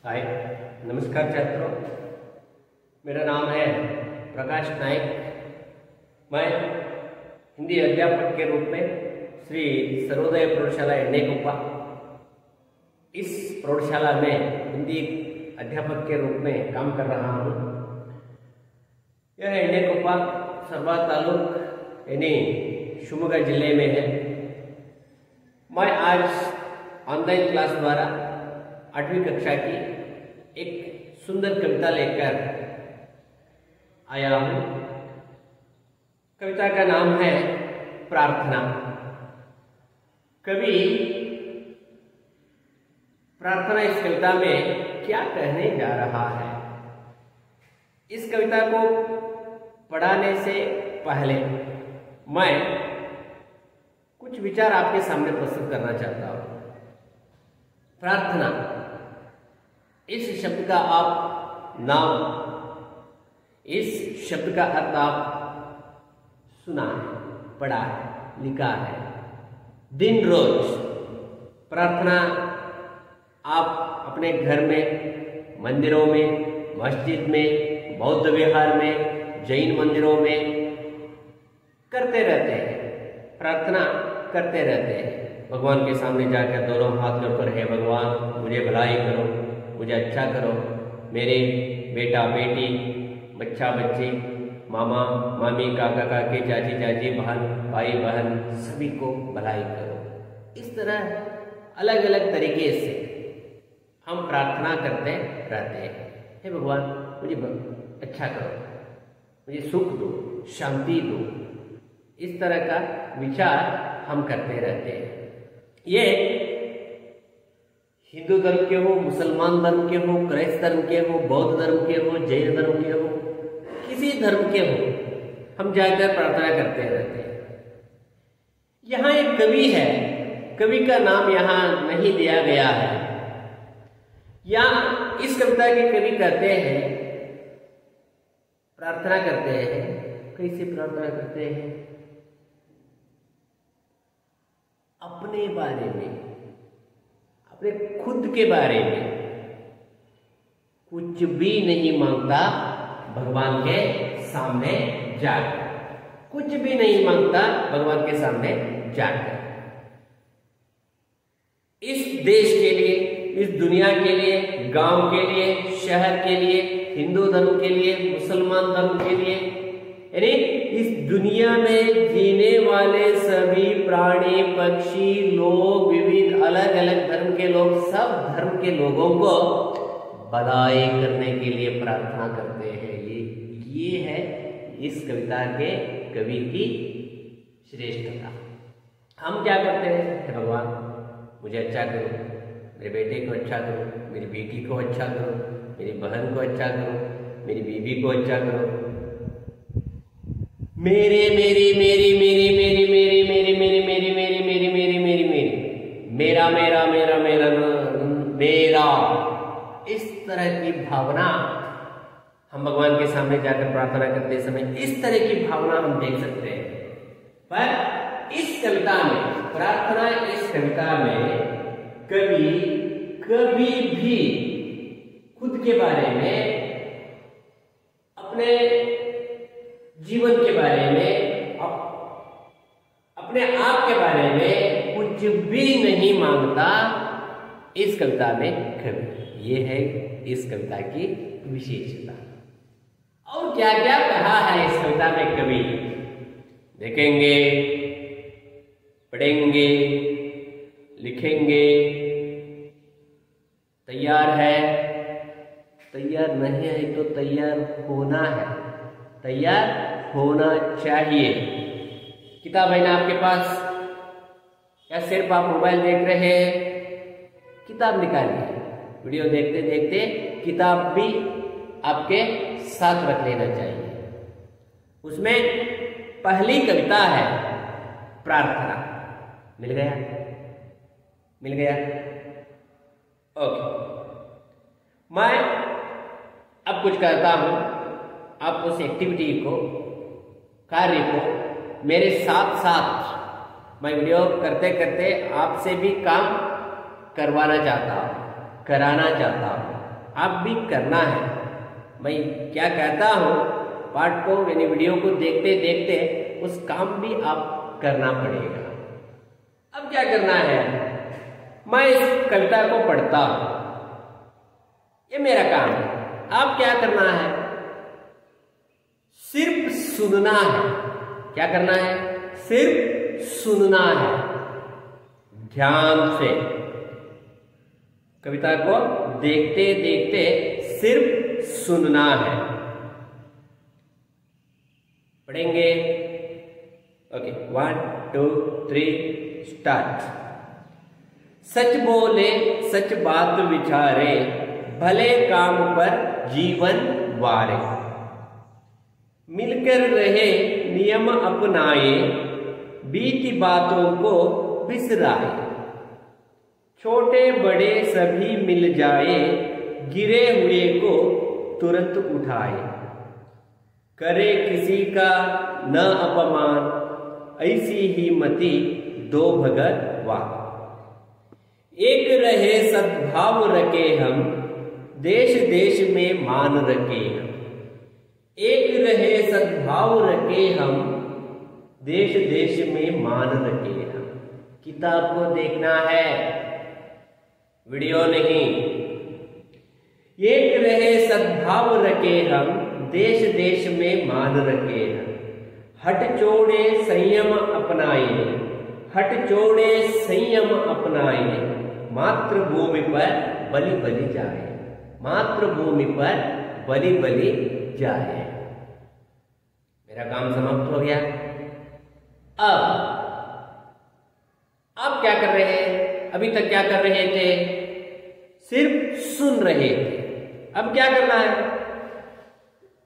हाय, नमस्कार छात्रों। मेरा नाम है प्रकाश नाइक। मैं हिंदी अध्यापक के रूप में श्री सर्वोदय प्रौढ़शाला एण्णेकुप्पा, इस प्रौढ़शाला में हिंदी अध्यापक के रूप में काम कर रहा हूँ। यह एण्णेकुप्पा सरबा तालुक यानी शिवमोगा जिले में है। मैं आज ऑनलाइन क्लास द्वारा 8वीं कक्षा की एक सुंदर कविता लेकर आया हूँ। कविता का नाम है प्रार्थना। कवि प्रार्थना इस कविता में क्या कहने जा रहा है, इस कविता को पढ़ाने से पहले मैं कुछ विचार आपके सामने प्रस्तुत करना चाहता हूँ। प्रार्थना, इस शब्द का आप नाम, इस शब्द का अर्थ आप सुना है, पढ़ा है, लिखा है। दिन रोज प्रार्थना आप अपने घर में, मंदिरों में, मस्जिद में, बौद्ध विहार में, जैन मंदिरों में करते रहते हैं। प्रार्थना करते रहते हैं। भगवान के सामने जाकर दोनों हाथ जोड़कर, हे भगवान मुझे भलाई करो, मुझे अच्छा करो, मेरे बेटा बेटी, बच्चा बच्ची, मामा मामी, काका काकी, चाची चाची, बहन भाई बहन, सभी को भलाई करो। इस तरह अलग अलग तरीके से हम प्रार्थना करते रहते हैं। हे भगवान मुझे अच्छा करो, मुझे सुख दो, शांति दो। इस तरह का विचार हम करते रहते हैं। ये हिंदू धर्म के हो, मुसलमान धर्म के हो, क्राइस्त धर्म के हो, बौद्ध धर्म के हो, जैन धर्म के हो, किसी धर्म के हो, हम जाकर प्रार्थना करते रहते हैं। यहाँ एक कवि है, कवि का नाम यहाँ नहीं दिया गया है। या इस कविता के कवि कहते हैं, प्रार्थना करते हैं। कैसे प्रार्थना करते हैं? अपने बारे में, अपने खुद के बारे में कुछ भी नहीं मांगता भगवान के सामने जाकर, कुछ भी नहीं मांगता भगवान के सामने जाकर। इस देश के लिए, इस दुनिया के लिए, गांव के लिए, शहर के लिए, हिंदू धर्म के लिए, मुसलमान धर्म के लिए, यानी इस दुनिया में जीने वाले सभी प्राणी, पक्षी, लोग, विविध अलग अलग धर्म के लोग, सब धर्म के लोगों को भलाई करने के लिए प्रार्थना करते हैं। ये है इस कविता के कवि की श्रेष्ठता। हम क्या करते हैं? हे भगवान मुझे अच्छा करो, मेरे बेटे को अच्छा करो, मेरी बेटी को अच्छा करो, मेरी बहन को अच्छा करो, मेरी बीवी को अच्छा करो। मेरे मेरी मेरी मेरी मेरी मेरी मेरी मेरी मेरी मेरी मेरी मेरी मेरी मेरी मेरा मेरा मेरा मेरा मेरा, इस तरह की भावना हम भगवान के सामने जाकर प्रार्थना करते समय इस तरह की भावना हम देख सकते हैं। पर इस कविता में, प्रार्थना इस कविता में कवि कभी भी खुद के बारे में, अपने जीवन के बारे में, अपने आप के बारे में कुछ भी नहीं मांगता इस कविता में कवि। ये है इस कविता की विशेषता। और क्या क्या कहा है इस कविता में कवि, देखेंगे, पढ़ेंगे, लिखेंगे। तैयार है, तैयार नहीं है तो तैयार होना है, तैयार होना चाहिए। किताब है ना आपके पास, या सिर्फ आप मोबाइल देख रहे हैं? किताब निकालिए। वीडियो देखते देखते किताब भी आपके साथ रख लेना चाहिए। उसमें पहली कविता है प्रार्थना। मिल गया? मिल गया? ओके। मैं अब कुछ करता हूं, आप उस एक्टिविटी को, कार्य को मेरे साथ साथ मैं वीडियो करते करते आपसे भी काम करवाना चाहता हूं, कराना चाहता हूं। आप भी करना है। मैं क्या कहता हूँ, पाठ को यानी वीडियो को देखते देखते उस काम भी आप करना पड़ेगा। अब क्या करना है, मैं इस कविता को पढ़ता हूं, ये मेरा काम है। आप क्या करना है, सिर्फ सुनना है। क्या करना है, सिर्फ सुनना है। ध्यान से कविता को देखते देखते सिर्फ सुनना है। पढ़ेंगे। Okay, 1 2 3 start. सच बोले सच बात विचारे, भले काम पर जीवन वारे। मिलकर रहे नियम अपनाए, बीती बातों को बिसराए। छोटे बड़े सभी मिल जाए, गिरे हुए को तुरंत उठाए। करे किसी का न अपमान, ऐसी ही मति दो भगवान। एक रहे सद्भाव रखे हम, देश देश में मान रखे हम। एक रहे सद्भाव रखे हम, देश देश में मान रखे हम। किताब को देखना है, वीडियो नहीं। एक रहे सद्भाव रखे हम, देश देश में मान रखे हम। हट छोड़े संयम अपनाए, हट छोड़े संयम अपनाए। मातृभूमि पर बलि बलि जाए, मातृभूमि पर बलि बलि जाए। मेरा काम समाप्त हो गया। अब आप क्या कर रहे हैं, अभी तक क्या कर रहे थे, सिर्फ सुन रहे थे। अब क्या करना है,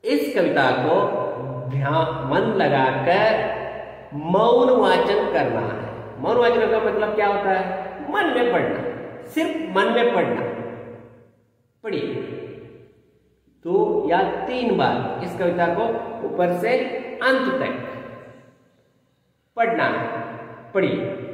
इस कविता को ध्यान मन लगाकर मौन वाचन करना है। मौन वाचन का मतलब क्या होता है, मन में पढ़ना, सिर्फ मन में पढ़ना। पढ़िए 2 या 3 बार इस कविता को ऊपर से अंत तक पढ़ना है। पढ़िए।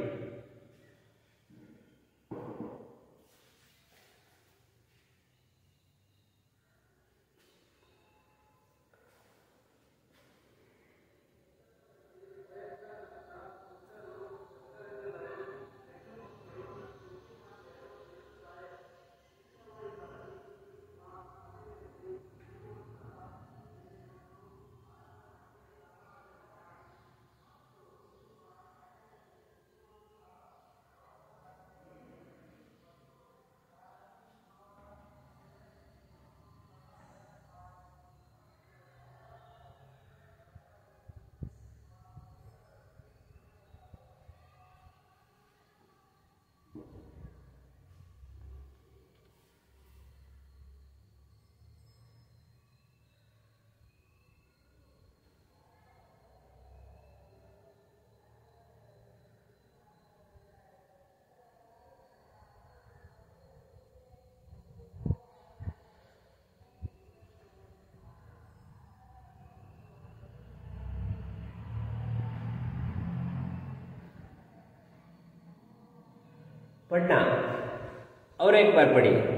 पढ़ना और एक बार पढ़िए।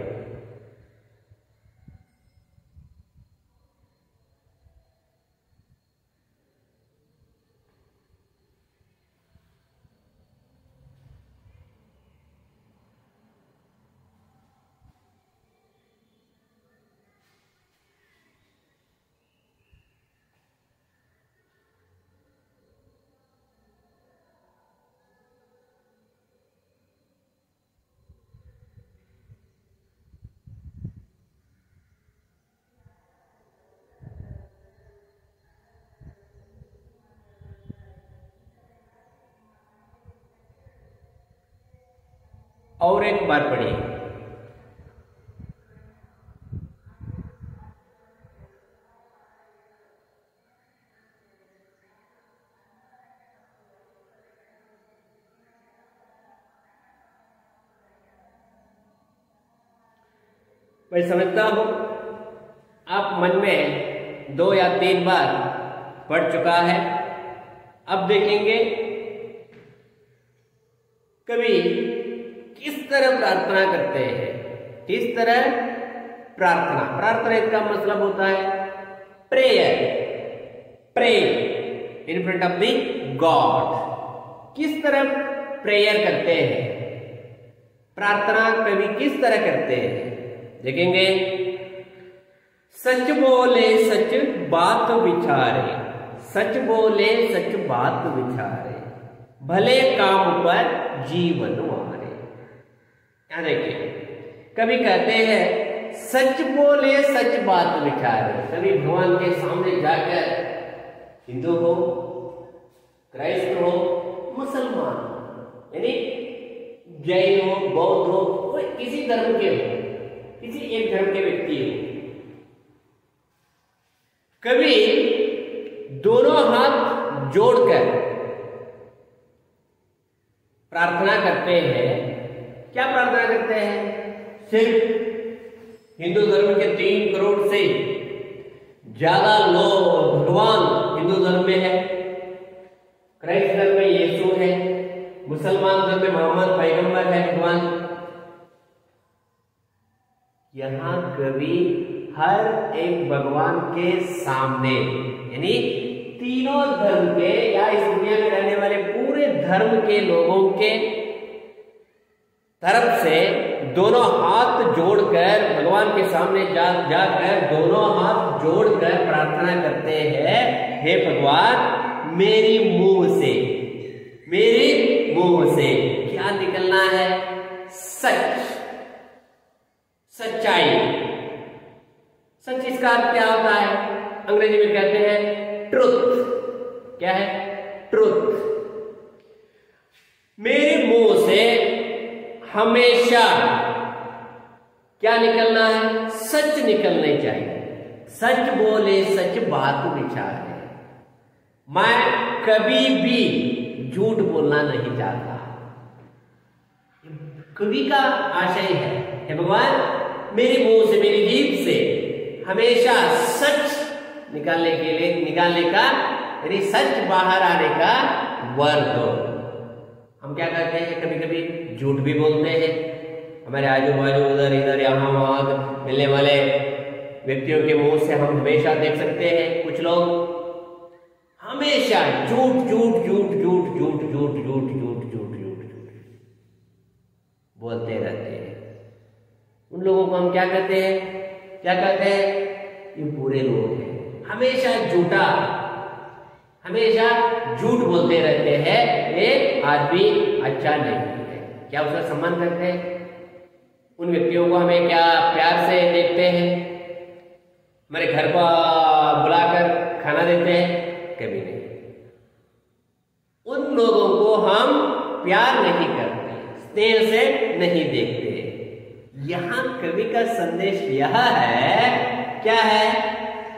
और एक बार पढ़िए। मैं समझता हूं आप मन में 2 या 3 बार पढ़ चुका है। अब देखेंगे कवि किस तरह प्रार्थना करते हैं, किस तरह प्रार्थना। प्रार्थना इसका मतलब होता है prayer, pray in front of the God. किस तरह प्रेयर करते हैं, प्रार्थना कवि किस तरह करते हैं देखेंगे। सच बोले सच बात विचारे, सच बोले सच बात विचारे, भले काम पर जीवन वारे। यहां देखिए कवि कहते हैं सच बोले सच बात विचारे। कभी भगवान के सामने जाकर हिंदू हो, क्राइस्ट हो, मुसलमान यानी जैन हो, बौद्ध हो, कोई किसी धर्म के हो, किसी एक धर्म के व्यक्ति हो, कभी दोनों हाथ जोड़कर प्रार्थना करते हैं। क्या प्रार्थना करते हैं? सिर्फ हिंदू धर्म के 3 करोड़ से ज्यादा लोग भगवान हिंदू धर्म में है, क्राइस्ट धर्म में यीशु है, मुसलमान धर्म में मोहम्मद पैगंबर है भगवान। यहां कवि हर एक भगवान के सामने यानी तीनों धर्म के या इस दुनिया में रहने वाले पूरे धर्म के लोगों के तरफ से दोनों हाथ जोड़कर भगवान के सामने जाकर दोनों हाथ जोड़कर प्रार्थना करते हैं, हे भगवान मेरी मुंह से, मेरे मुंह से क्या निकलना है? सच, सच्चाई। सच इसका अर्थ क्या होता है? अंग्रेजी में कहते हैं ट्रुथ। क्या है? ट्रुथ। मेरे मुंह से हमेशा क्या निकलना है? सच निकलने चाहिए। सच बोले सच बात विचारे। मैं कभी भी झूठ बोलना नहीं चाहता। कवि का आशय है हे भगवान मेरे मुंह से, मेरी जीभ से हमेशा सच निकालने का यानी सच बाहर आने का वर दो। हम क्या करते हैं? कभी कभी झूठ भी बोलते हैं। हमारे आजू बाजू उधर इधर यहाँ वहां मिलने वाले व्यक्तियों के मुंह से हम हमेशा देख सकते हैं कुछ लोग हमेशा झूठ झूठ झूठ झूठ झूठ झूठ झूठ झूठ झूठ झूठ झूठ बोलते रहते हैं। उन लोगों को हम क्या कहते हैं? क्या कहते हैं? ये बुरे लोग हैं, हमेशा झूठा, हमेशा झूठ बोलते रहते हैं, ये आदमी अच्छा नहीं है। क्या उसका सम्मान करते हैं? उन व्यक्तियों को हमें क्या प्यार से देखते हैं? हमारे घर पर बुलाकर खाना देते हैं? कभी नहीं। उन लोगों को हम प्यार नहीं करते, स्नेह से नहीं देखते। यहां कवि का संदेश यह है, क्या है?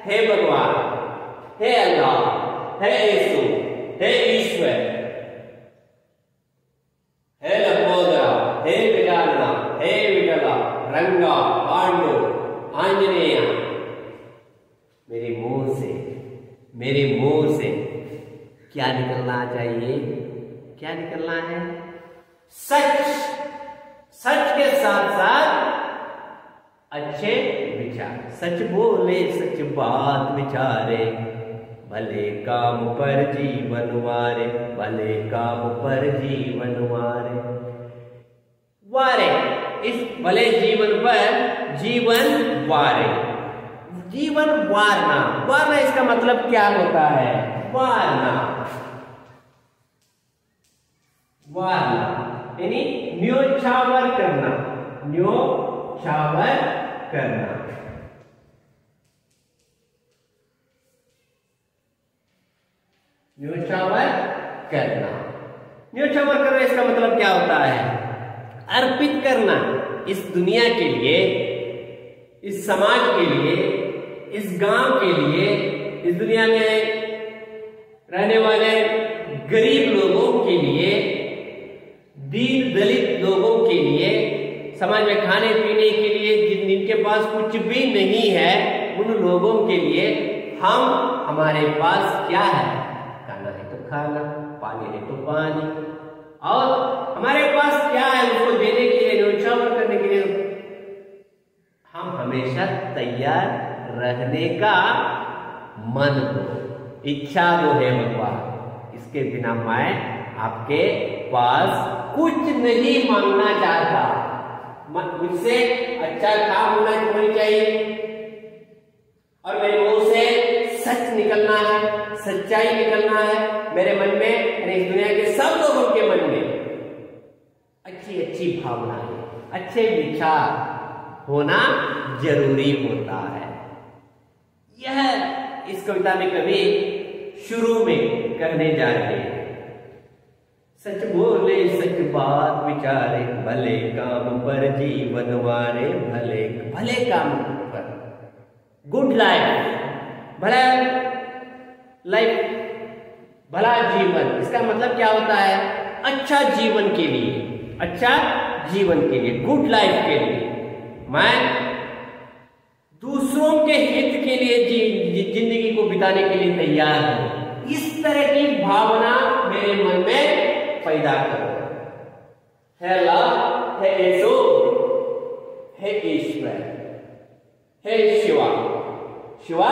हे भगवान, हे अल्लाह, हे यीशु, हे ईश्वर, हे लंबोदरा, हे गजानना, हे विठला, रंगा, पांडु, आंजनेय, मेरे मुंह से क्या निकलना चाहिए? क्या निकलना है? सच। सच के साथ साथ अच्छे विचार। सच बोले सच बात विचारे, भले काम पर जीवन वारे, भले काम पर जीवन वारे। वारे इस भले जीवन पर जीवन वारे। जीवन वारना, वारना इसका मतलब क्या होता है? वारना, वारना यानी न्योछावर करना, न्योछावर करना। न्योछावर करना, न्योछावर करना इसका मतलब क्या होता है? अर्पित करना इस दुनिया के लिए, इस समाज के लिए, इस गांव के लिए, इस दुनिया में रहने वाले गरीब लोगों के लिए, दीन दलित लोगों के लिए, समाज में खाने पीने के लिए जिनके पास कुछ भी नहीं है, उन लोगों के लिए हमारे पास क्या है? खाना है तो खाना, पानी है तो पानी, और हमारे पास क्या है उसको देने के लिए, न्योछावर करने के लिए हम हमेशा तैयार रहने का मन हो, इच्छा हो है भगवान। इसके बिना मैं आपके पास कुछ नहीं मांगना चाहता। मुझसे अच्छा काम होना चाहिए और मेरे मुंह से सच निकलना है, सच्चाई निकलना है मेरे मन में, यानी इस दुनिया के सब लोगों के मन में अच्छी अच्छी भावनाएं, अच्छे विचार होना जरूरी होता है। यह इस कविता में कवि शुरू में करने जा रहे हैं। सच बोले सच बात विचारे, भले काम पर जीवन वारे, भले भले काम पर, गुड लाइफ, भला लाइफ, भला जीवन। इसका मतलब क्या होता है? अच्छा जीवन के लिए, अच्छा जीवन के लिए, गुड लाइफ के लिए। मैं दूसरों के हित के लिए जिंदगी को बिताने के लिए तैयार हूं। इस तरह की भावना मेरे मन में पैदा करो। है लव, है यीशु, है ईश्वर, है शिवा। शिवा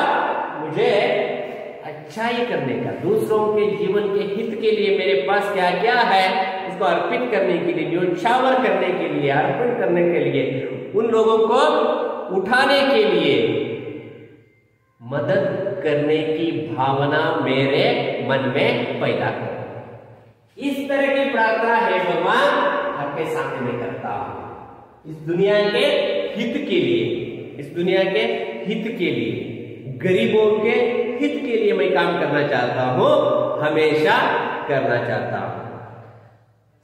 मुझे अच्छाई करने का, दूसरों के जीवन के हित के लिए मेरे पास क्या क्या है उसको अर्पित करने के लिए, न्योछावर करने के लिए, अर्पण करने के लिए, उन लोगों को उठाने के लिए, मदद करने की भावना मेरे मन में पैदा करो। इस तरह की प्रार्थना है भगवान आपके सामने में करता हूं। इस दुनिया के हित के लिए, इस दुनिया के हित के लिए, गरीबों के हित के लिए मैं काम करना चाहता हूं, हमेशा करना चाहता हूं।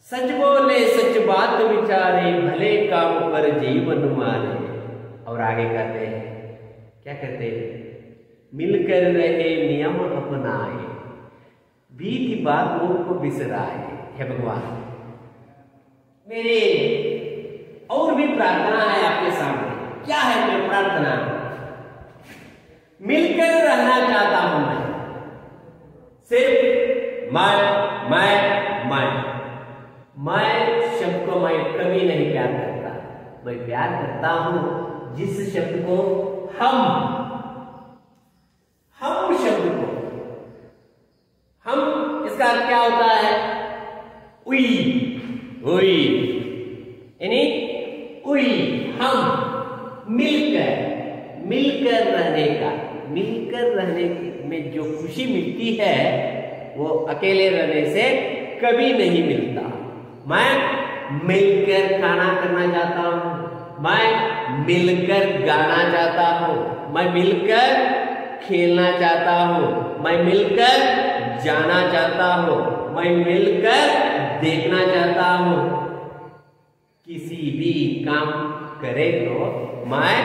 सच बोले सच बात विचारे, भले काम पर जीवन मारे। और आगे कहते हैं, क्या कहते हैं? मिलकर रहे नियम अपनाए, बीती बातों को बिसराए। हे भगवान, मेरे और भी प्रार्थना है आपके सामने। क्या है मेरी प्रार्थना? मिलकर रहना चाहता हूं मैं, सिर्फ मैं शब्द को मैं कभी नहीं प्यार करता। मैं प्यार करता हूं जिस शब्द को हम शब्द को, हम, इसका अर्थ क्या होता है? उई, यानी उई, हम, मिलकर रहने का, मिलकर रहने में जो खुशी मिलती है वो अकेले रहने से कभी नहीं मिलता। मैं मिलकर खाना करना चाहता हूं, मैं मिलकर गाना चाहता हूं, मैं मिलकर खेलना चाहता हूं, मैं मिलकर जाना चाहता हूं, मैं मिलकर देखना चाहता हूं। किसी भी काम करे तो मैं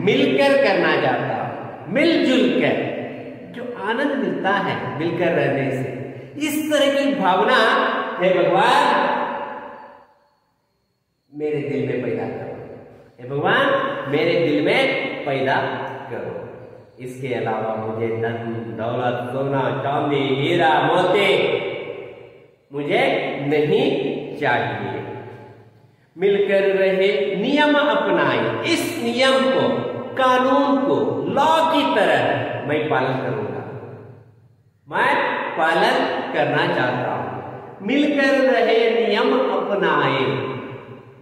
मिलकर करना चाहता हूं, मिलजुल कर, जो आनंद मिलता है मिलकर रहने से। इस तरह की भावना हे भगवान मेरे दिल में पैदा करो। हे भगवान मेरे दिल में पैदा करो। इसके अलावा मुझे धन दौलत, सोना चांदी, हीरा मोती मुझे नहीं चाहिए। मिलकर रहे नियम अपनाए, इस नियम को, कानून को, लॉ की तरह मैं पालन करूंगा, मैं पालन करना चाहता हूं। मिलकर रहे नियम अपनाए,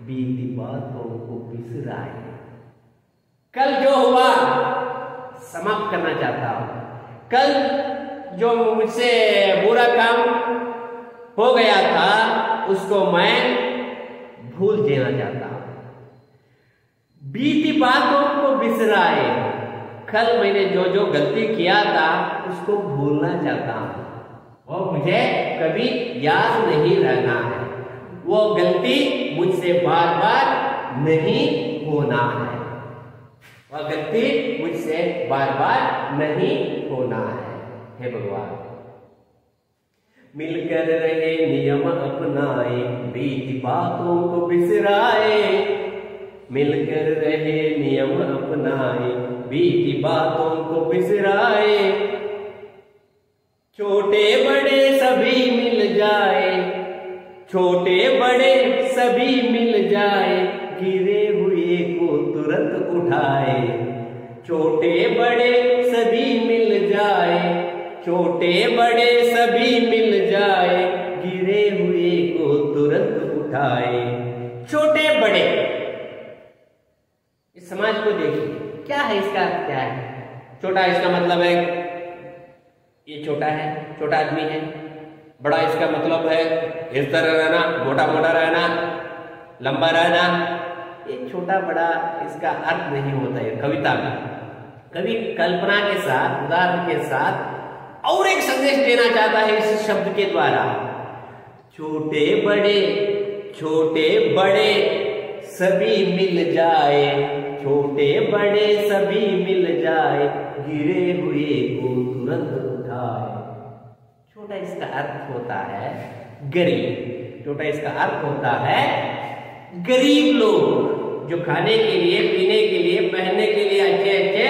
बीती बातों को बिसराए। कल जो हुआ समाप्त करना चाहता हूं। कल जो मुझसे बुरा काम हो गया था उसको मैं भूल देना चाहता हूं। बीती बातों को बिसराए, कल मैंने जो गलती किया था उसको भूलना चाहता हूं। वो मुझे कभी याद नहीं रहना है। वो गलती मुझसे बार बार नहीं होना है। वह गलती मुझसे बार बार नहीं होना है। हे भगवान, मिलकर रहे नियम अपनाए, बीती बातों को बिसराए। मिलकर रहे नियम अपनाए, बीती बातों को बिसराए। छोटे बड़े सभी मिल जाए, छोटे बड़े सभी मिल जाए, गिरे हुए हुए को तुरंत उठाए, छोटे बड़े सभी मिल जाए, छोटे बड़े सभी मिल जाए, गिरे हुए को तुरंत उठाए। छोटे बड़े, इस समाज को देखिए, क्या है इसका अर्थ, क्या है? छोटा इसका मतलब है ये छोटा है, छोटा आदमी है। बड़ा इसका मतलब है इस तरह रहना, मोटा मोटा रहना, लंबा रहना। ये छोटा बड़ा इसका अर्थ नहीं होता है कविता में। कवि कल्पना के साथ, उदाहरण के साथ और एक संदेश देना चाहता है इस शब्द के द्वारा। छोटे बड़े सभी मिल जाए, छोटे बड़े सभी मिल जाए, गिरे हुए को तुरंत उठाए। छोटा इसका अर्थ होता है गरीब। छोटा इसका अर्थ होता है गरीब लोग, जो खाने के लिए, पीने के लिए, पहनने के लिए अच्छे अच्छे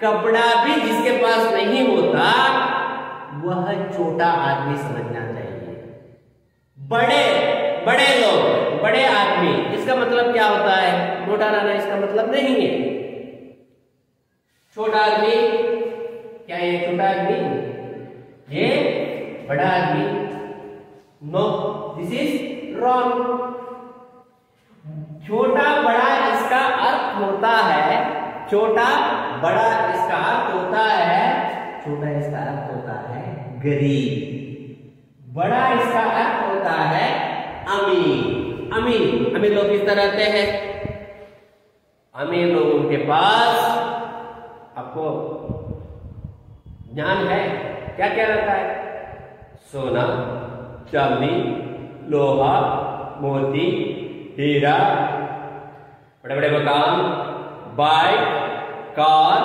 कपड़ा भी जिसके पास नहीं होता, वह छोटा आदमी समझना चाहिए। बड़े लोग, बड़े आदमी, इसका मतलब क्या होता है? मोटा रहना इसका मतलब नहीं है। छोटा आदमी, क्या ये छोटा आदमी? ये बड़ा आदमी। No, this is wrong. छोटा बड़ा इसका अर्थ होता है, छोटा बड़ा इसका अर्थ होता है, छोटा इसका अर्थ होता है गरीब, बड़ा इसका अर्थ होता है अमीर। अमीर लोग किस तरह रहते हैं? अमीर लोगों के पास, आपको ज्ञान है, क्या क्या रहता है? सोना, चांदी, लोहा, मोती, हीरा, बड़े बड़े मकान, बाइक, कार,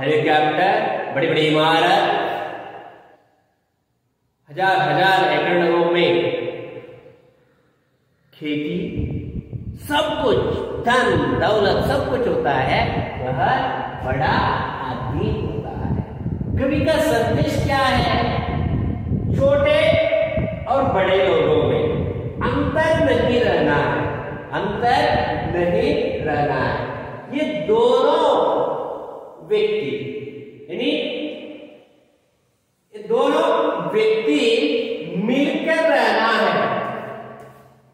हेलीकॉप्टर, बड़ी बड़ी इमारत, हजार एकड़ों में खेती, सब कुछ, धन दौलत सब कुछ होता है, वह बड़ा आदमी होता है। कवि का संदेश क्या है? छोटे और बड़े लोगों में अंतर नहीं रहना है, अंतर नहीं रहना है। ये दोनों व्यक्ति, यानी ये दोनों व्यक्ति मिलकर रहना है।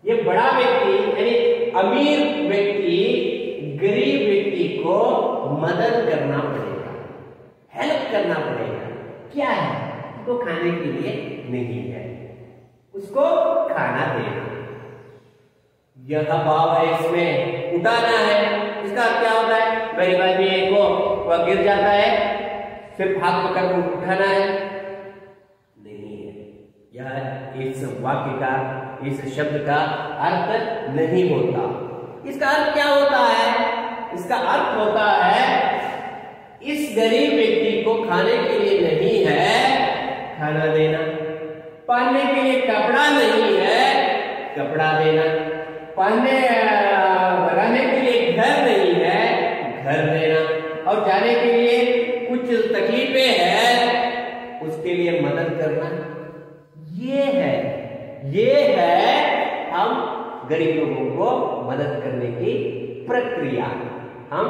ये बड़ा व्यक्ति यानी अमीर व्यक्ति गरीब व्यक्ति को मदद करना पड़ेगा, हेल्प करना पड़ेगा। क्या है? उसको खाने के लिए नहीं है, उसको खाना देना, यह भाव है इसमें। उठाना है, इसका क्या होता है? गरीब आदमी को वह गिर जाता है, सिर्फ हाथ पकड़ कर उठाना है, नहीं है। यह इस वाक्य का, इस शब्द का अर्थ नहीं होता। इसका अर्थ क्या होता है? इसका अर्थ होता है इस गरीब व्यक्ति को खाने के लिए नहीं है, खाना देना, पहनने के लिए कपड़ा नहीं है, कपड़ा देना, रहने के लिए घर नहीं है, घर देना, और जाने के लिए कुछ तकलीफें हैं, उसके लिए मदद करना। ये है हम गरीब लोगों को मदद करने की प्रक्रिया। हम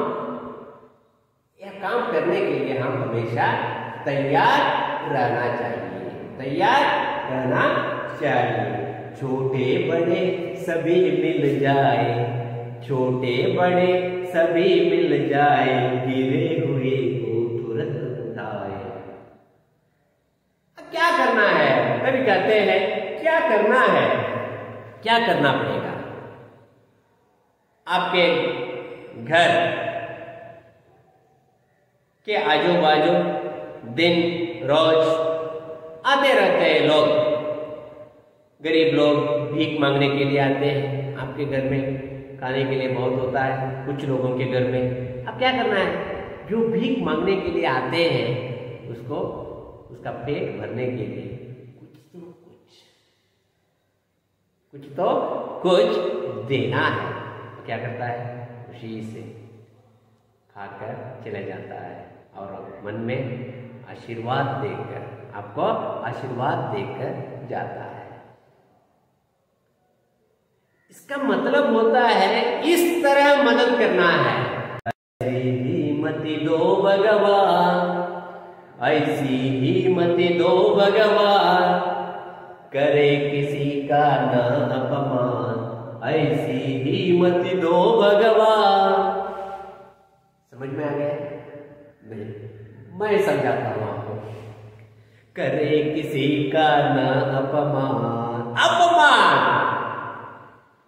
यह काम करने के लिए हम हमेशा तैयार रहना चाहिए, तैयार रहना चाहिए। छोटे बड़े सभी मिल जाए, छोटे बड़े सभी मिल जाए, गिरे हुए को तुरंत उठाए। क्या करना है? कभी कहते हैं क्या करना है? क्या करना पड़ेगा? आपके घर के आजू बाजू दिन रोज आते रहते हैं लोग, गरीब लोग भीख मांगने के लिए आते हैं। आपके घर में खाने के लिए बहुत होता है, कुछ लोगों के घर में। अब क्या करना है? जो भीख मांगने के लिए आते हैं उसको उसका पेट भरने के लिए कुछ देना है। तो क्या करता है? खुशी से खाकर चले जाता है और मन में आशीर्वाद देकर, आपको आशीर्वाद देकर जाता है। इसका मतलब होता है इस तरह मदद करना है। ऐसी ही मति दो भगवान, ऐसी ही मति दो भगवान, करे किसी का न अपमान, ऐसी ही मति दो भगवान। समझ में आ गया? नहीं, मैं समझाता हूं आपको। करे किसी का न अपमान, अपमान।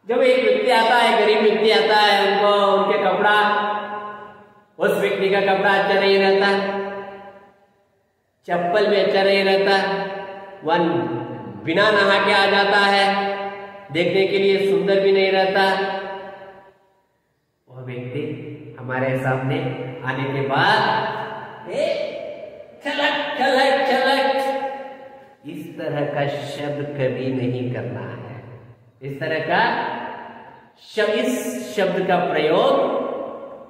जब एक व्यक्ति आता है, गरीब व्यक्ति आता है, उनको उनके कपड़ा, उस व्यक्ति का कपड़ा अच्छा नहीं रहता, चप्पल भी अच्छा नहीं रहता, वन बिना नहा के आ जाता है, देखने के लिए सुंदर भी नहीं रहता, वह व्यक्ति हमारे सामने आने के बाद छलक छलक छलक, इस तरह का शब्द कभी नहीं करना है। इस तरह का इस शब्द का प्रयोग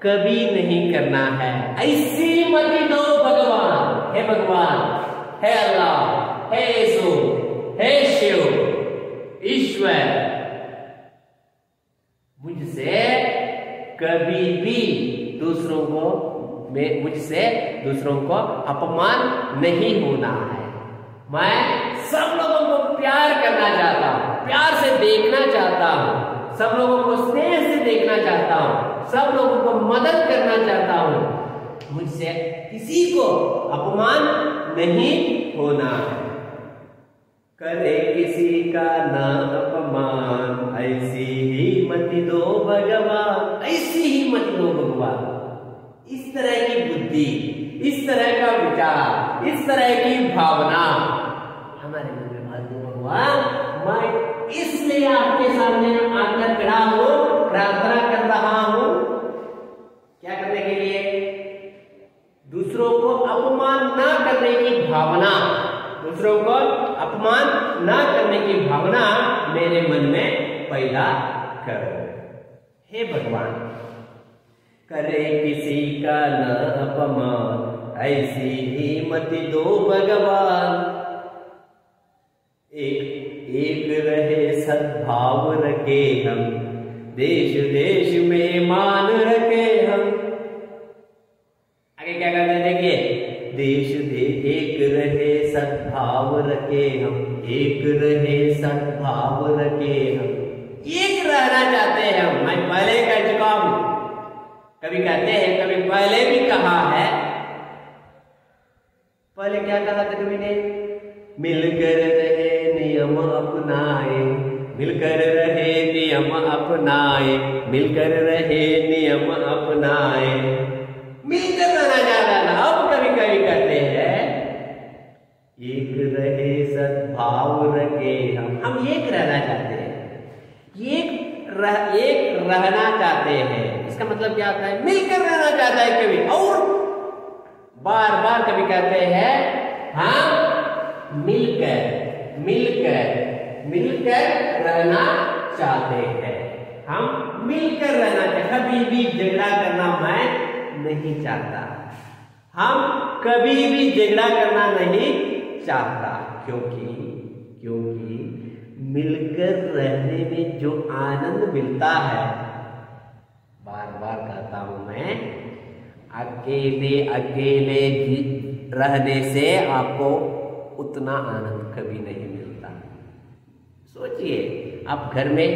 कभी नहीं करना है। ऐसी मति दो भगवान, हे भगवान, हे अल्लाह, हे यीशु, हे शिव, ईश्वर, मुझसे कभी भी दूसरों को अपमान नहीं होना है। मैं सब लोगों को प्यार करना चाहता हूं, प्यार से देखना चाहता हूं, सब लोगों को स्नेह से देखना चाहता हूं, सब लोगों को मदद करना चाहता हूं। मुझसे किसी को अपमान नहीं होना है। करे किसी का न अपमान, ऐसी ही मति दो भगवान, ऐसी ही मति दो भगवान। इस तरह की बुद्धि, इस तरह का विचार, इस तरह की भावना हमारे मन में भर दो भगवान। मैं इसलिए आपके सामने आकर खड़ा हूं, प्रार्थना कर रहा हूं। क्या करने के लिए? दूसरों को अपमान ना करने की भावना, दूसरों को अपमान ना करने की भावना मेरे मन में पैदा करो। हे भगवान, करे किसी का न अपमान, ऐसी ही मति दो भगवान। एक रहे सद्भाव रखे हम, देश देश में मान रखे हम। आगे क्या कहते हैं देखिए, एक रहे सद्भाव रखे हम, एक रहे सद्भाव रखे हम। एक रहना चाहते हैं हम। मैं पहले कह चुका हूं, कभी कहते हैं, कभी पहले भी कहा है। पहले क्या कहा था कभी ने? मिलकर रहे नियम अपनाए, मिलकर रहे नियम अपनाए, मिलकर रहे नियम अपनाए। मिलकर रहना चाहता था। अब कभी कभी कहते हैं एक रहे सद्भाव रखे हम एक रहना चाहते हैं, एक रहना चाहते हैं। इसका मतलब क्या होता है? मिलकर रहना चाहता है कभी, और बार बार कभी कहते हैं हम मिलकर मिलकर मिलकर रहना चाहते हैं। हम मिलकर रहना चाहते, कभी भी झगड़ा करना मैं नहीं चाहता। हम कभी भी झगड़ा करना नहीं चाहता, क्योंकि मिलकर रहने में जो आनंद मिलता है, बार बार कहता हूं मैं, अकेले रहने से आपको उतना आनंद कभी नहीं मिलता। सोचिए, आप घर में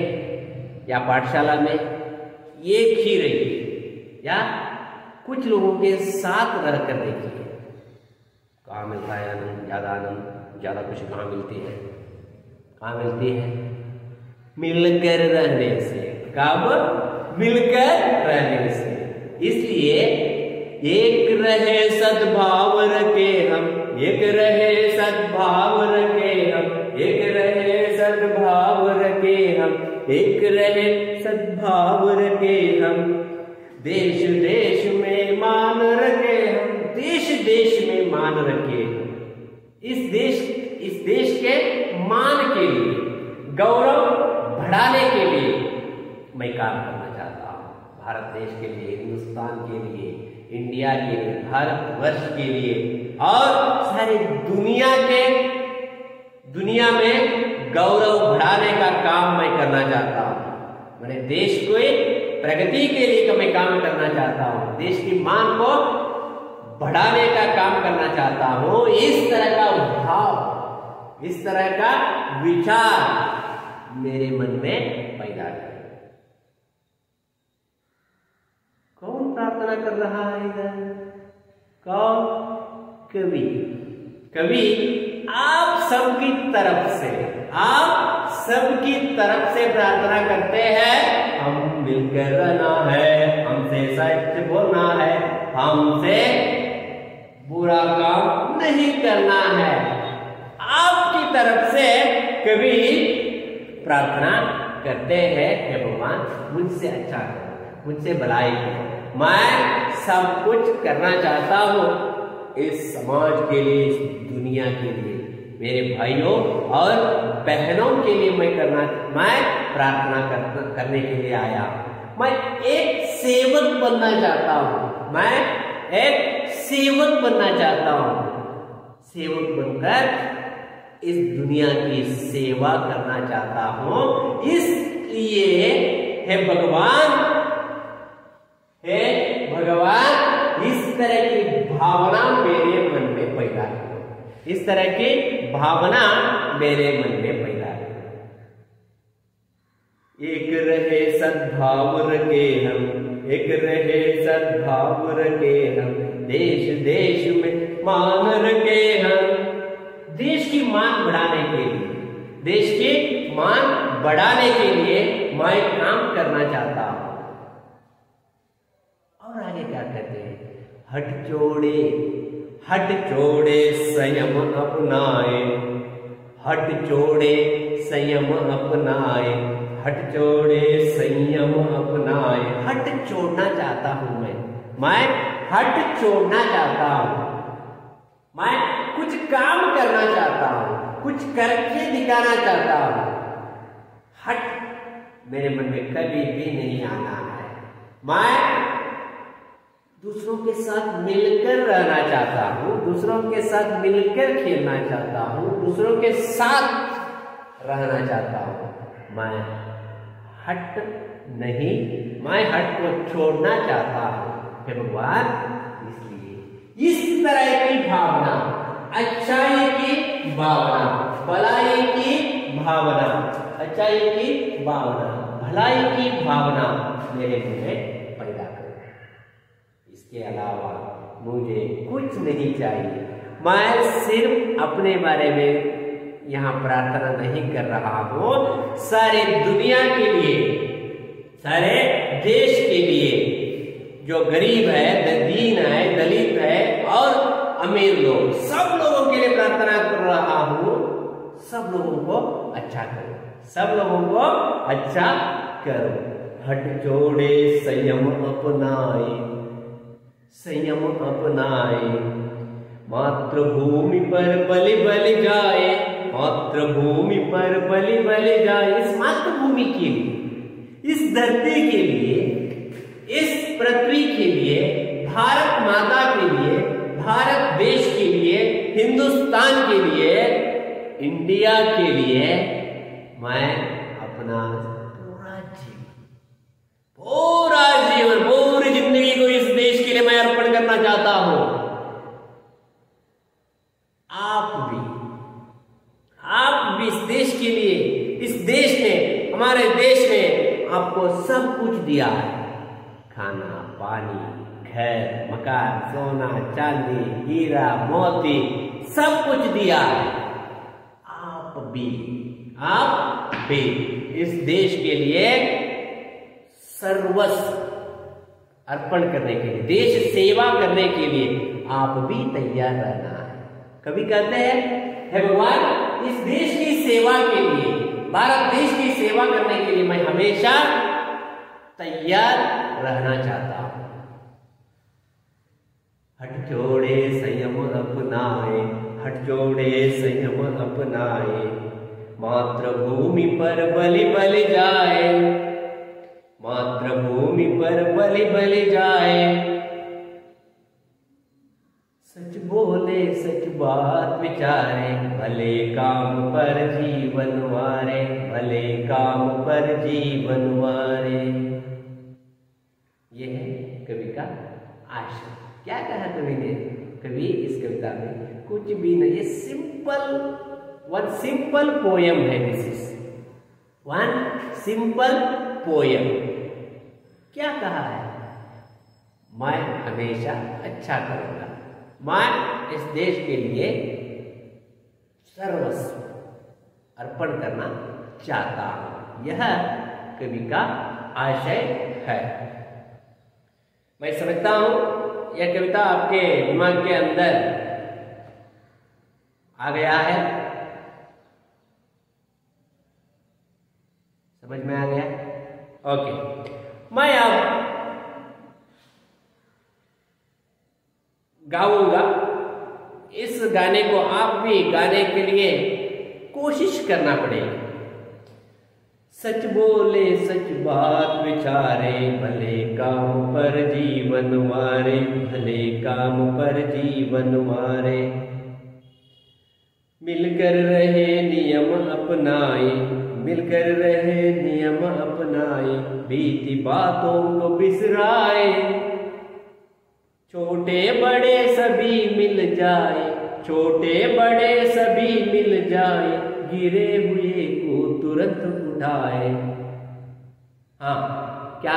या पाठशाला में एक ही रहिए या कुछ लोगों के साथ रहकर देखिए, कहाँ मिलता है आनंद? ज्यादा खुशी कहाँ मिलती है? कहाँ मिलती है? मिलकर रहने से। कब? मिलकर रहने से। इसलिए एक रहे सद्भाव रखे हम, एक रहे सद्भाव रखे हम, एक रहे सद्भाव रखे हम, एक रहे सद्भाव रखे हम, देश देश में मान रखे हम, देश देश में मान रखे हम। इस देश के मान के लिए, गौरव बढ़ाने के लिए मैं काम करना चाहता हूँ। भारत देश के लिए, हिंदुस्तान के लिए, इंडिया के लिए, भारतवर्ष के लिए और सारी दुनिया में गौरव बढ़ाने का काम मैं करना चाहता हूँ। मैंने देश को प्रगति के लिए मैं काम करना चाहता हूँ, देश की मान को बढ़ाने का काम करना चाहता हूँ। इस तरह का भाव, इस तरह का विचार मेरे मन में पैदा करें। कौन प्रार्थना कर रहा है इधर? कौन? कवि। कवि आप सबकी तरफ से, आप सबकी तरफ से प्रार्थना करते हैं, हम मिलकर रहना है, हमसे सच बोलना है, हमसे बुरा काम नहीं करना है। आपकी तरफ से कभी प्रार्थना करते हैं, हे भगवान मुझसे अच्छा करो, मुझसे भलाई करो, मैं सब कुछ करना चाहता हूँ इस समाज के लिए, इस दुनिया के लिए, मेरे भाइयों और बहनों के लिए मैं प्रार्थना करने के लिए आया। मैं एक सेवक बनना चाहता हूँ, मैं एक सेवक बनना चाहता हूँ, सेवक बनकर इस दुनिया की सेवा करना चाहता हूँ। इसलिए हे भगवान, हे भगवान, इस तरह की भावना मेरे मन में पैदा करो, इस तरह की भावना मेरे मन में पैदा करो। एक रहे सद्भाव रखे हम, एक रहे सद्भाव रखे हम, देश देश में मान रखे हम। देश की मान बढ़ाने के लिए, देश की मान बढ़ाने के लिए मैं काम करना चाहता हूं। और आगे क्या कहते हैं? हट छोड़े संयम अपनाए, हट छोड़े संयम अपनाए, हट छोड़े संयम अपनाए। हट छोड़ना चाहता हूं मैं हट छोड़ना चाहता हूं, मैं कुछ काम करना चाहता हूं, कुछ करके दिखाना चाहता हूं। हट मेरे मन में कभी भी नहीं आना है। मैं दूसरों के साथ मिलकर रहना चाहता हूँ, दूसरों के साथ मिलकर खेलना चाहता हूँ, दूसरों के साथ रहना चाहता हूँ। मैं हट नहीं, मैं हट को छोड़ना चाहता हूँ हे भगवान। इसलिए इस तरह की भावना, अच्छाई की भावना, भलाई की भावना, अच्छाई की भावना, भलाई की भावना मेरे मन में पैदा करो। इसके अलावा मुझे कुछ नहीं चाहिए। मैं सिर्फ अपने बारे में यहाँ प्रार्थना नहीं कर रहा हूँ, सारे दुनिया के लिए, सारे देश के लिए, जो गरीब है, दीन है, दलित है और अमीर लोग, सब लोगों के लिए प्रार्थना कर रहा हूँ। सब लोगों को अच्छा करो, सब लोगों को अच्छा करो। हट छोड़े संयम अपनाए, संयम अपनाए, मातृभूमि पर बलि बलि जाए, मातृभूमि पर बलि बलि जाए। इस मातृभूमि के लिए, इस धरती के लिए, इस पृथ्वी के लिए, भारत माता के लिए, भारत देश के लिए, हिंदुस्तान के लिए, इंडिया के लिए मैं अपना पूरा जीवन, पूरी जिंदगी को इस देश के लिए मैं अर्पण करना चाहता हूं। आप भी इस देश के लिए, इस देश ने, हमारे देश ने आपको सब कुछ दिया है, खाना, पानी, घर, मकान, सोना, चांदी, हीरा, मोती, सब कुछ दिया है। आप भी इस देश के लिए सर्वस्व अर्पण करने के लिए, देश सेवा करने के लिए आप भी तैयार रहना है। कभी कहते हैं हे भगवान, इस देश की सेवा के लिए, भारत देश की सेवा करने के लिए मैं हमेशा तैयार रहना चाहता हूं। हट छोड़े संयम अपनाए, हट छोड़े संयम अपनाए, मातृभूमि पर बलि बलि जाए, मातृभूमि पर बलि बलि जाए। सच बोले सच बात विचारे, भले काम पर जीवन वारे, भले काम पर जीवन वारे। यह है कवि का आशय। क्या कहा कवि ने? कवि इस कविता में कुछ भी नहीं, ये वन सिंपल पोयम है। This is one simple poem. क्या कहा है? मैं हमेशा अच्छा करूंगा, मैं इस देश के लिए सर्वस्व अर्पण करना चाहता हूं। यह कवि का आशय है। मैं समझता हूं यह कविता आपके दिमाग के अंदर आ गया है, समझ में आ गया? ओके, मैं अब गाऊंगा। इस गाने को आप भी गाने के लिए कोशिश करना पड़ेगी। सच बोले सच बात विचारे, भले काम पर जीवन वारे, भले काम पर जीवन वारे। मिलकर रहे नियम अपनाए, मिलकर रहे नियम अपनाए, बीती बातों को बिसराए। छोटे बड़े सभी मिल जाए, छोटे बड़े सभी मिल जाए, गिरे हुए को तुरंत उठाए। हाँ, क्या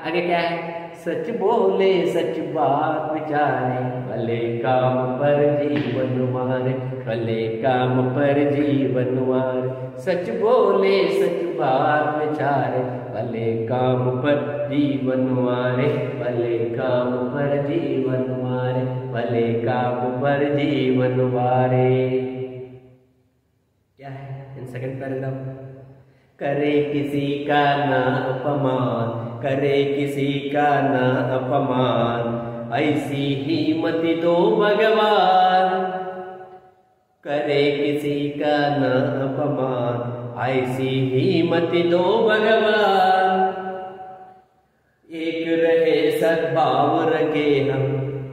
आगे क्या है? सच बोले सच बात विचारे, भले काम पर जीवन वारे, भले काम पर जीवन वारे। सच बोले सच बात विचारे, भले काम पर जीवन वारे, भले काम पर जीवन वारे, भले काम पर जीवन वारे। क्या है इन सेकंड पैराग्राफ? करे किसी का ना अपमान, करे किसी का ना अपमान, ऐसी हिम्मत दो भगवान। करे किसी का ना अपमान, ऐसी हिम्मत दो भगवान। एक रहे सद्भाव रखे हम,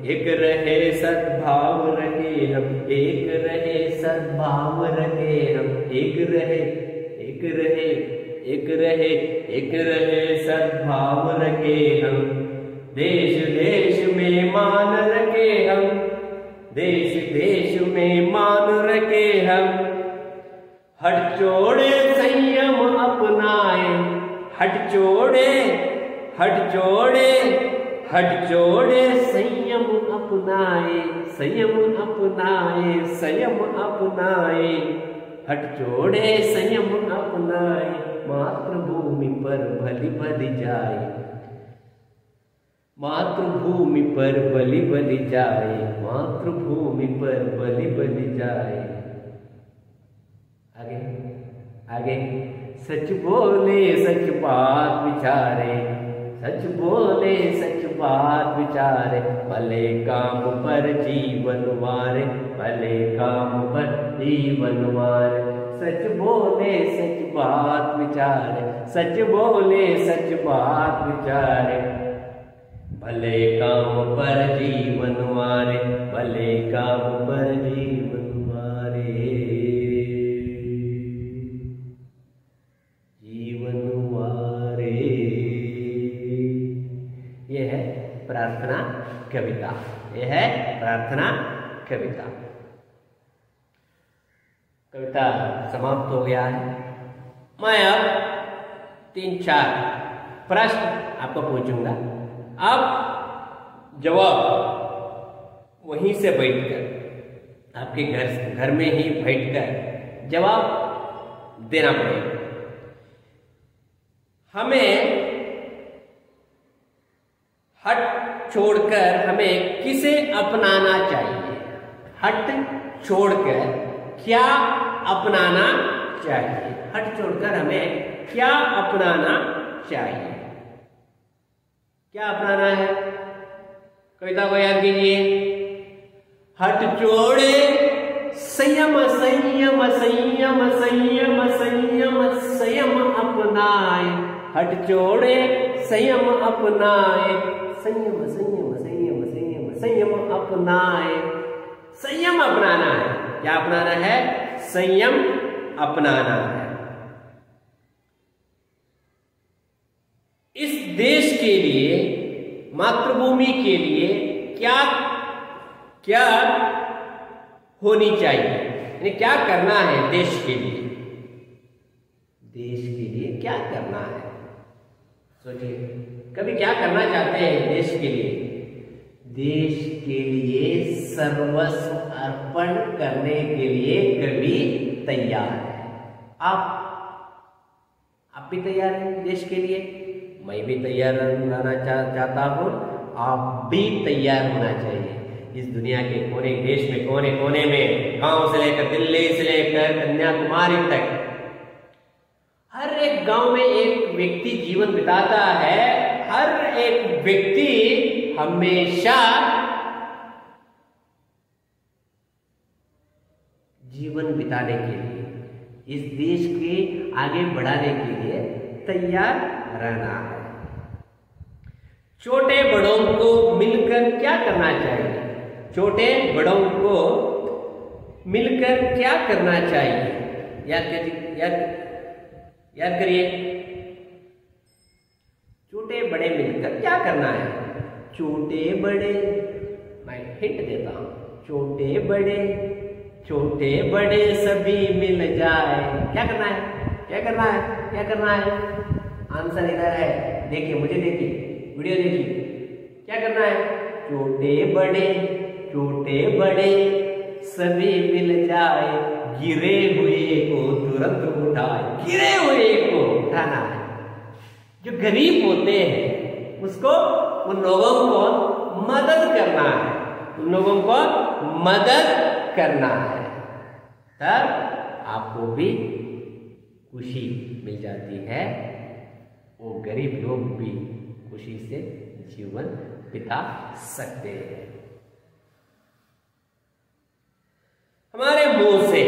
एक रहे सद्भाव रखे हम, एक रहे सद्भाव रखे हम, एक रहे एक रहे एक रहे एक रहे सद्भाव रखे हम। देश देश में मान रखे हम, देश देश में मान रखे हम। हट छोड़े संयम अपनाए, हट छोड़े हट छोड़े हट छोड़े संयम अपनाए, संयम अपनाए, संयम अपनाए। हट छोड़े संयम अपनाए, मातृभूमि पर बलि बलि जाए, मातृभूमि पर बलि बलि जाए, मातृभूमि पर बलि बलि जाए। आगे आगे। सच बोले सच बात विचारे, सच बोले सच बात विचारे, भले काम पर जीवन वारे, भले काम पर जीवन वारे। सच बोले सच बात विचारे, सच बोले सच बात विचारे, भले काम पर जीवन वारे, भले काम पर जीवन वारे, जीवन वारे। यह है प्रार्थना कविता, यह है प्रार्थना कविता। कविता समाप्त हो गया है। मैं अब 3-4 प्रश्न आपको पूछूंगा, आप जवाब वहीं से बैठकर आपके घर में ही बैठकर जवाब देना पड़ेगा। हमें हट छोड़कर हमें किसे अपनाना चाहिए? हट छोड़कर क्या अपनाना चाहिए? हट छोड़कर हमें क्या अपनाना चाहिए? क्या अपनाना है? कविता को याद कीजिए। हट छोड़े संयम संयम संयम संयम संयम संयम अपनाए, हट छोड़े संयम अपनाए, संयम संयम संयम संयम संयम अपनाए। संयम अपनाना है। क्या अपनाना है? संयम अपनाना है। इस देश के लिए, मातृभूमि के लिए क्या क्या होनी चाहिए, यानी क्या करना है देश के लिए? देश के लिए क्या करना है? सोचिए, कभी क्या करना चाहते हैं देश के लिए? देश के लिए सर्वस्व अर्पण करने के लिए कभी तैयार है। आप भी तैयार हैं देश के लिए? मैं भी तैयार रहना चाहता हूं। आप भी तैयार होना चाहिए। इस दुनिया के कोने देश में, कोने कोने में, गांव से लेकर दिल्ली से लेकर कन्याकुमारी तक, हर एक गांव में एक व्यक्ति जीवन बिताता है। हर एक व्यक्ति हमेशा जीवन बिताने के लिए, इस देश के आगे बढ़ाने के लिए तैयार रहना है। छोटे बड़ों को मिलकर क्या करना चाहिए? छोटे बड़ों को मिलकर क्या करना चाहिए? याद करिए। छोटे बड़े मिलकर क्या करना है? छोटे बड़े, मैं हिंट देता हूं, छोटे बड़े सभी मिल जाए। क्या करना है? क्या करना है? क्या करना है? आंसर इधर है, देखिए, मुझे देखिए, वीडियो देखिए। क्या करना है? छोटे बड़े सभी मिल जाए, गिरे हुए को तुरंत उठाए। गिरे हुए को उठाना है। जो गरीब होते हैं उसको, उन लोगों को मदद करना है, उन लोगों को मदद करना है। तब आपको भी खुशी मिल जाती है। वो गरीब लोग भी खुशी से जीवन बिता सकते हैं। हमारे मुंह से,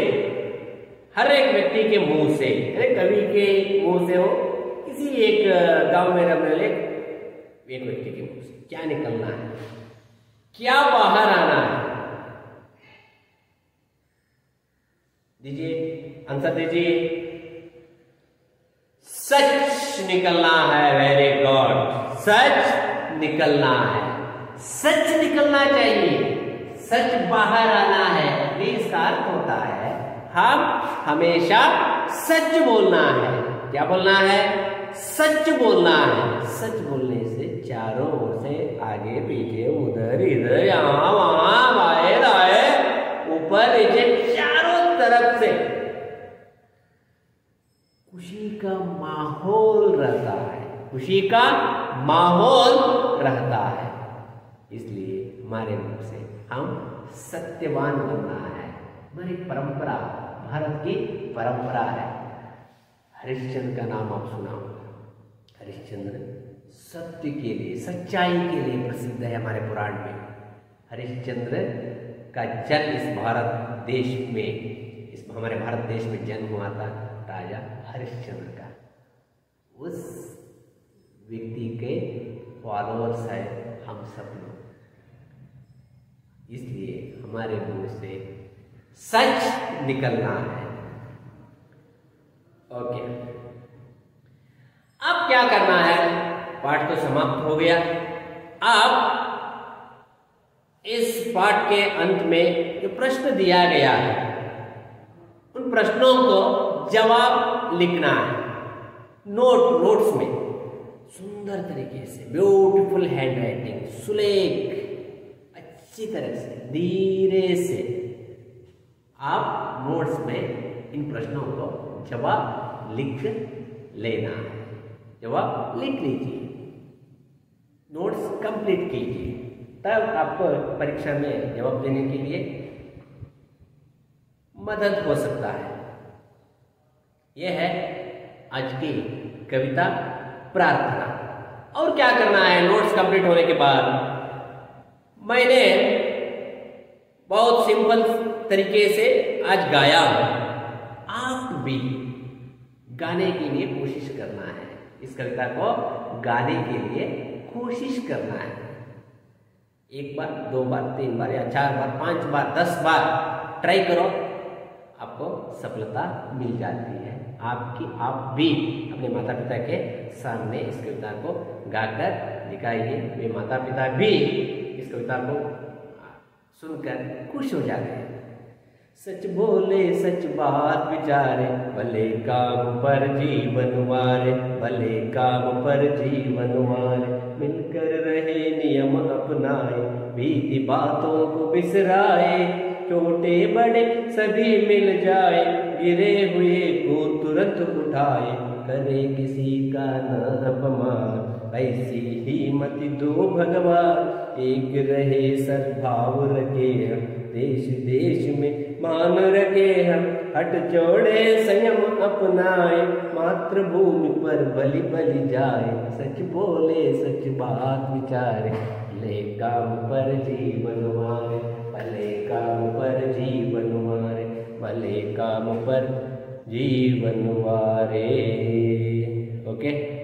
हर एक व्यक्ति के मुंह से, कवि के मुंह से हो, किसी एक गांव में रहने वाले एक व्यक्ति के मुंह से क्या निकलना है? क्या बाहर आना है? दीजिए, आंसर दीजिए। सच निकलना है। वेरी गुड, सच निकलना है। सच निकलना चाहिए, सच बाहर आना है। इसका अर्थ होता है हम हमेशा सच बोलना है। क्या बोलना है? सच बोलना है। सच बोलने से चारों ओर से, आगे पीछे, उधर इधर, यहां वहां, बाएं दाएं, ऊपर नीचे, चारों तरफ से खुशी का माहौल रहता है। खुशी का माहौल रहता है। इसलिए हमारे मुख से हम सत्यवान बनना है। हमारी परंपरा, भारत की परंपरा है। हरिश्चंद्र का नाम आप सुना होगा। हरिश्चंद्र सत्य के लिए, सच्चाई के लिए प्रसिद्ध है हमारे पुराण में। हरिश्चंद्र का जन्म इस भारत देश में, इस हमारे भारत देश में जन्म हुआ था राजा हरिश्चंद्र का। उस व्यक्ति के फॉलोअर्स है हम सब लोग। इसलिए हमारे मुंह से सच निकलना है। ओके, अब क्या करना है? पाठ तो समाप्त हो गया। अब इस पाठ के अंत में जो प्रश्न दिया गया है, उन प्रश्नों को जवाब लिखना है। नोट्स में सुंदर तरीके से, ब्यूटीफुल हैंड राइटिंग, सुलेख, अच्छी तरह से, धीरे से आप नोट्स में इन प्रश्नों को जवाब लिख लेना है। जवाब लिख लीजिए, नोट्स कंप्लीट कीजिए, तब आपको परीक्षा में जवाब देने के लिए मदद हो सकता है। यह है आज की कविता प्रार्थना। और क्या करना है नोट्स कंप्लीट होने के बाद? मैंने बहुत सिंपल तरीके से आज गाया हूं। आप भी गाने के लिए कोशिश करना है। इस कविता को गाने के लिए कोशिश करना है। 1 बार, 2 बार, 3 बार या 4 बार, 5 बार, 10 बार ट्राई करो, आपको सफलता मिल जाती है। आप भी अपने माता पिता के सामने इस कविता को गाकर दिखाइए। वे माता पिता भी इस कविता को सुनकर खुश हो जाते हैं। सच बोले सच बात विचारे, भले काम पर जीवन वारे, भले काम पर जीवन वारे, मिलकर रहे नियम अपनाए, बीती बातों को बिसराए, छोटे बड़े सभी मिल जाए, गिरे हुए को तुरंत उठाए, करे किसी का न अपमान, ऐसी हिम्मत दो भगवान, एक रहे सद्भाव रखे हम, देश देश में मान रखे हम, हट छोड़े संयम अपनाए, मातृभूमि पर बलि बलि जाए, सच बोले सच बात विचारे, भले काम पर जीवन मारे, भले काम पर जीवन मारे, भले काम पर जीवन वारे। ओके।